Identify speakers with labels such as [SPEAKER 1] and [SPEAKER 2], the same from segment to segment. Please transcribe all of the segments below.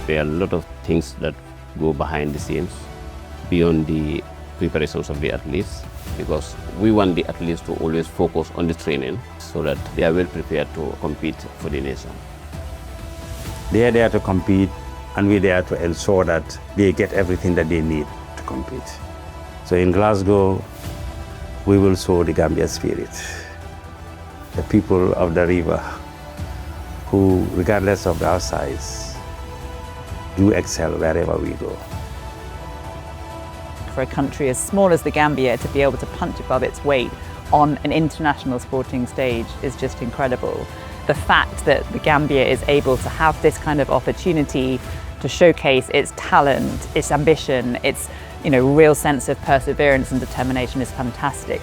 [SPEAKER 1] There are a lot of things that go behind the scenes, beyond the preparations of the athletes, because we want the athletes to always focus on the training so that they are well prepared to compete for the nation.
[SPEAKER 2] They are there to compete, and we're there to ensure that they get everything that they need to compete. So in Glasgow, we will show the Gambia spirit, the people of the river who, regardless of our size, do excel wherever we go.
[SPEAKER 3] For a country as small as the Gambia to be able to punch above its weight on an international sporting stage is just incredible. The fact that the Gambia is able to have this kind of opportunity to showcase its talent, its ambition, its real sense of perseverance and determination is fantastic.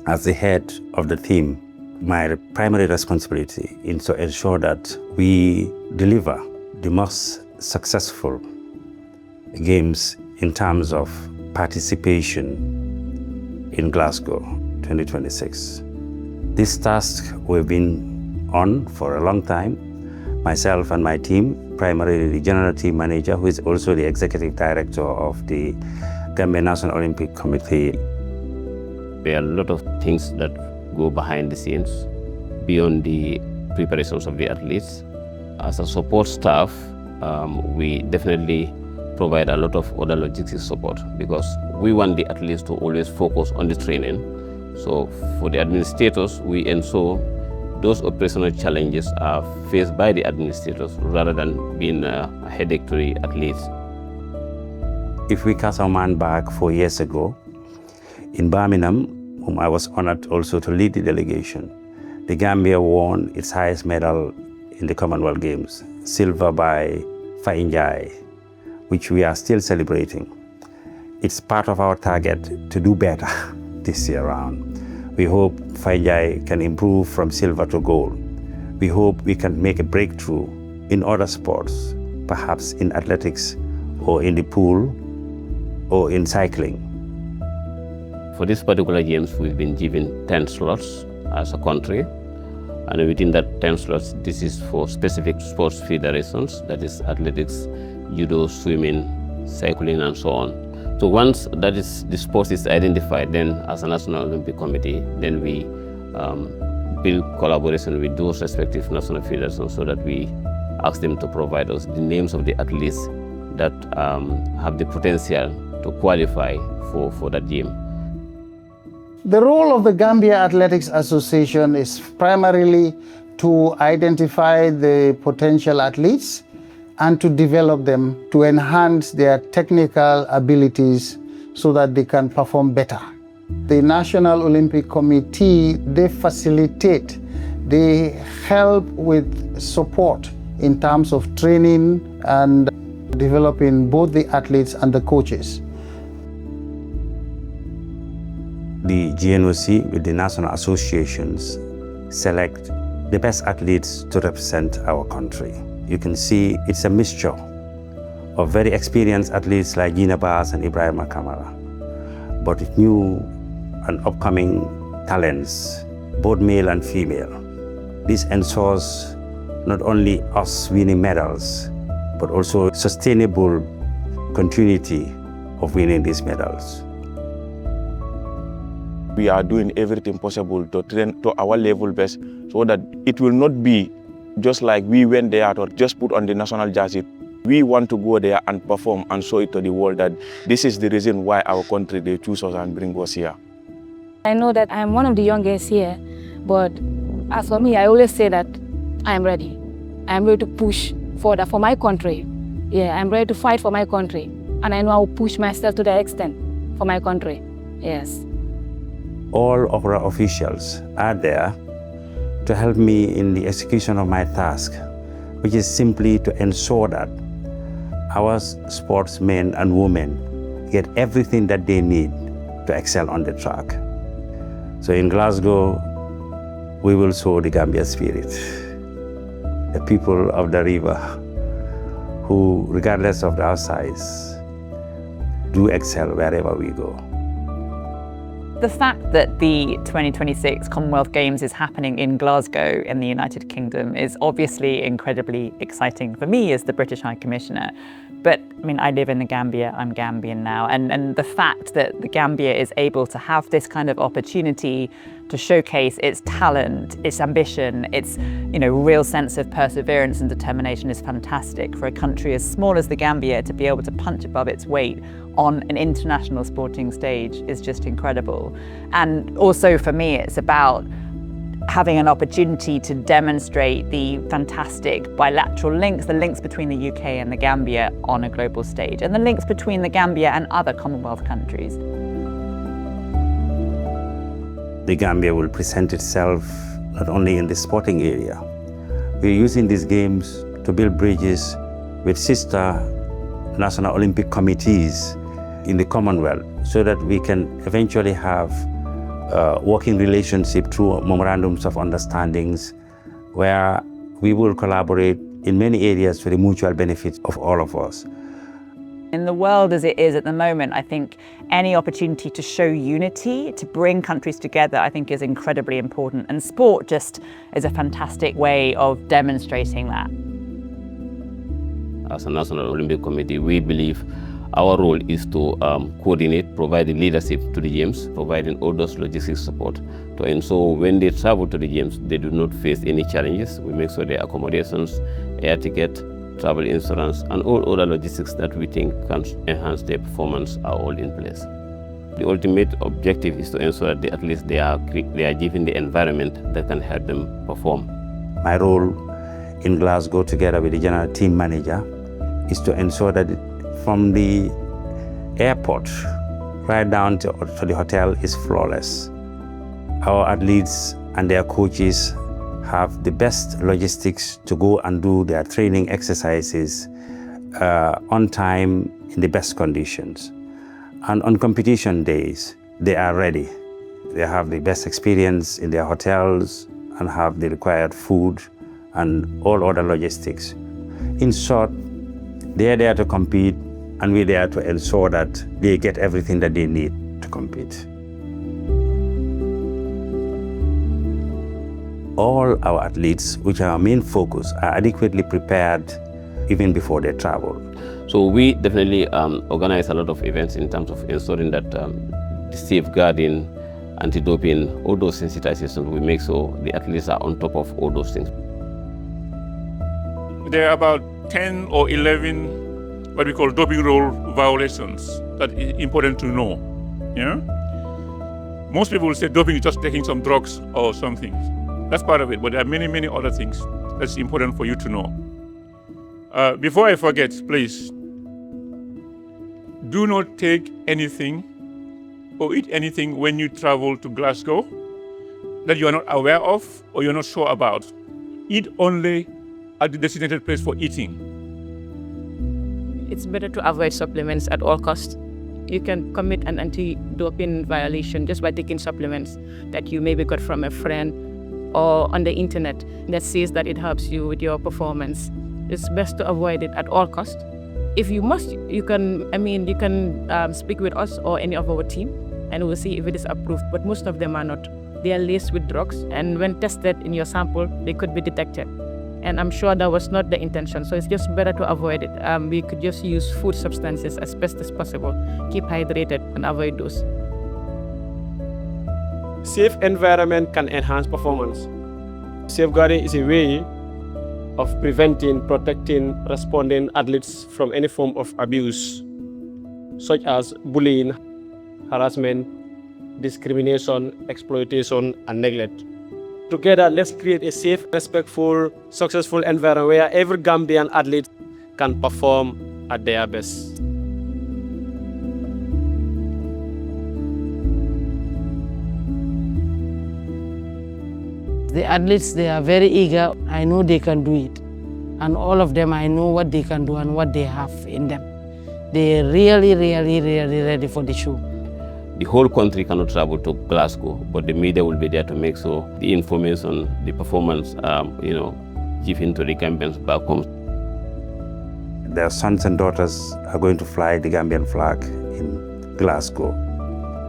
[SPEAKER 2] As the head of the team, my primary responsibility is to ensure that we deliver the most successful games in terms of participation in Glasgow 2026. This task we've been on for a long time. Myself and my team, primarily the General Team Manager, who is also the Executive Director of the Gambia National Olympic Committee.
[SPEAKER 1] There are a lot of things that go behind the scenes, beyond the preparations of the athletes. As a support staff, we definitely provide a lot of other logistics support, because we want the athletes to always focus on the training. So for the administrators, we ensure those operational challenges are faced by the administrators rather than being a headache to the athletes.
[SPEAKER 2] If we cast our mind back 4 years ago, in Birmingham, whom I was honored also to lead the delegation, the Gambia won its highest medal in the Commonwealth Games, silver by Fainjai, which we are still celebrating. It's part of our target to do better this year round. We hope Fainjai can improve from silver to gold. We hope we can make a breakthrough in other sports, perhaps in athletics or in the pool or in cycling.
[SPEAKER 1] For this particular games, we've been given 10 slots as a country, and within that 10 slots, this is for specific sports federations, that is athletics, judo, swimming, cycling, and so on. So once that is the sport is identified, then as a National Olympic Committee, then we build collaboration with those respective national federations so that we ask them to provide us the names of the athletes that have the potential to qualify for that game.
[SPEAKER 4] The role of the Gambia Athletics Association is primarily to identify the potential athletes and to develop them to enhance their technical abilities so that they can perform better. The National Olympic Committee, they facilitate, they help with support in terms of training and developing both the athletes and the coaches.
[SPEAKER 2] The GNOC with the national associations select the best athletes to represent our country. You can see it's a mixture of very experienced athletes like Gina Bass and Ibrahim Kamara, but with new and upcoming talents, both male and female. This ensures not only us winning medals, but also sustainable continuity of winning these medals.
[SPEAKER 5] We are doing everything possible to train to our level best so that it will not be just like we went there or just put on the national jersey. We want to go there and perform and show it to the world that this is the reason why our country, they choose us and bring us here.
[SPEAKER 6] I know that I'm one of the youngest here, but as for me, I always say that I'm ready. I'm ready to push further for my country. Yeah, I'm ready to fight for my country. And I know I will push myself to the extent for my country. Yes.
[SPEAKER 2] All of our officials are there to help me in the execution of my task, which is simply to ensure that our sportsmen and women get everything that they need to excel on the track. So in Glasgow, we will show the Gambia spirit, the people of the river who, regardless of our size, do excel wherever we go.
[SPEAKER 3] The fact that the 2026 Commonwealth Games is happening in Glasgow in the United Kingdom is obviously incredibly exciting for me as the British High Commissioner. But I mean, I live in the Gambia, I'm Gambian now, and the fact that the Gambia is able to have this kind of opportunity to showcase its talent, its ambition, its real sense of perseverance and determination is fantastic. For a country as small as the Gambia to be able to punch above its weight on an international sporting stage is just incredible. And also for me, it's about having an opportunity to demonstrate the fantastic bilateral links, the links between the UK and the Gambia on a global stage, and the links between the Gambia and other Commonwealth countries.
[SPEAKER 2] The Gambia will present itself not only in the sporting area. We're using these games to build bridges with sister national Olympic committees in the Commonwealth so that we can eventually have working relationship through memorandums of understandings where we will collaborate in many areas for the mutual benefit of all of us.
[SPEAKER 3] In the world as it is at the moment, I think any opportunity to show unity, to bring countries together, I think is incredibly important. And sport just is a fantastic way of demonstrating that.
[SPEAKER 1] As a National Olympic Committee, we believe our role is to coordinate, providing leadership to the Games, providing all those logistics support to ensure when they travel to the Games, they do not face any challenges. We make sure their accommodations, air ticket, travel insurance, and all other logistics that we think can enhance their performance are all in place. The ultimate objective is to ensure that at least they are given the environment that can help them perform.
[SPEAKER 2] My role in Glasgow, together with the general team manager, is to ensure that from the airport right down to the hotel is flawless. Our athletes and their coaches have the best logistics to go and do their training exercises on time in the best conditions. And on competition days, they are ready. They have the best experience in their hotels and have the required food and all other logistics. In short, they are there to compete, and we're there to ensure that they get everything that they need to compete. All our athletes, which are our main focus, are adequately prepared even before they travel.
[SPEAKER 1] So we definitely organize a lot of events in terms of ensuring that the safeguarding, anti-doping, all those sensitizations, we make sure the athletes are on top of all those things.
[SPEAKER 7] There are about 10 or 11 what we call doping rule violations that is important to know. Yeah? Most people will say doping is just taking some drugs or something. That's part of it, but there are many, many other things that's important for you to know. Before I forget, please, do not take anything or eat anything when you travel to Glasgow that you are not aware of or you're not sure about. Eat only at the designated place for eating.
[SPEAKER 6] It's better to avoid supplements at all costs. You can commit an anti-doping violation just by taking supplements that you maybe got from a friend or on the internet that says that it helps you with your performance. It's best to avoid it at all costs. If you must, you can speak with us or any of our team and we'll see if it is approved, but most of them are not. They are laced with drugs, and when tested in your sample, they could be detected. And I'm sure that was not the intention, so it's just better to avoid it. We could just use food substances as best as possible, keep hydrated and avoid those.
[SPEAKER 8] Safe environment can enhance performance. Safeguarding is a way of preventing, protecting, responding athletes from any form of abuse, such as bullying, harassment, discrimination, exploitation, and neglect. Together, let's create a safe, respectful, successful environment where every Gambian athlete can perform at their best.
[SPEAKER 9] The athletes, they are very eager. I know they can do it. And all of them, I know what they can do and what they have in them. They're really, really, really ready for the show.
[SPEAKER 1] The whole country cannot travel to Glasgow, but the media will be there to make sure the information, the performance, given to the Gambians back home.
[SPEAKER 2] their sons and daughters are going to fly the Gambian flag in Glasgow.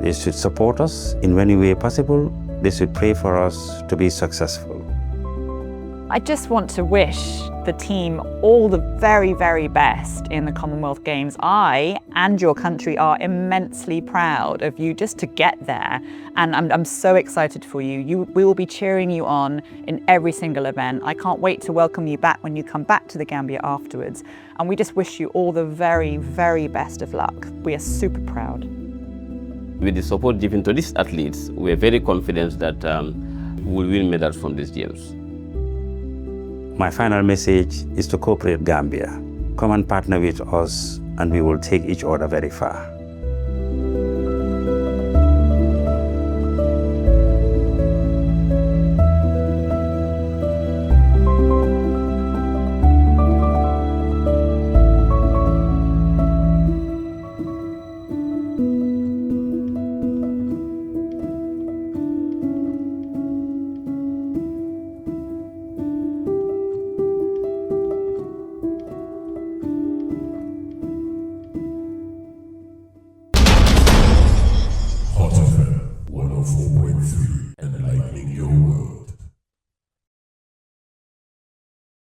[SPEAKER 2] They should support us in any way possible. They should pray for us to be successful.
[SPEAKER 3] I just want to wish the team all the very, very best in the Commonwealth Games. I and your country are immensely proud of you just to get there, and I'm so excited for you. We will be cheering you on in every single event. I can't wait to welcome you back when you come back to the Gambia afterwards, and we just wish you all the very, very best of luck. We are super proud.
[SPEAKER 1] With the support given to these athletes, we are very confident that we will win medals from these games.
[SPEAKER 2] My final message is to cooperate Gambia. Come and partner with us and we will take each other very far.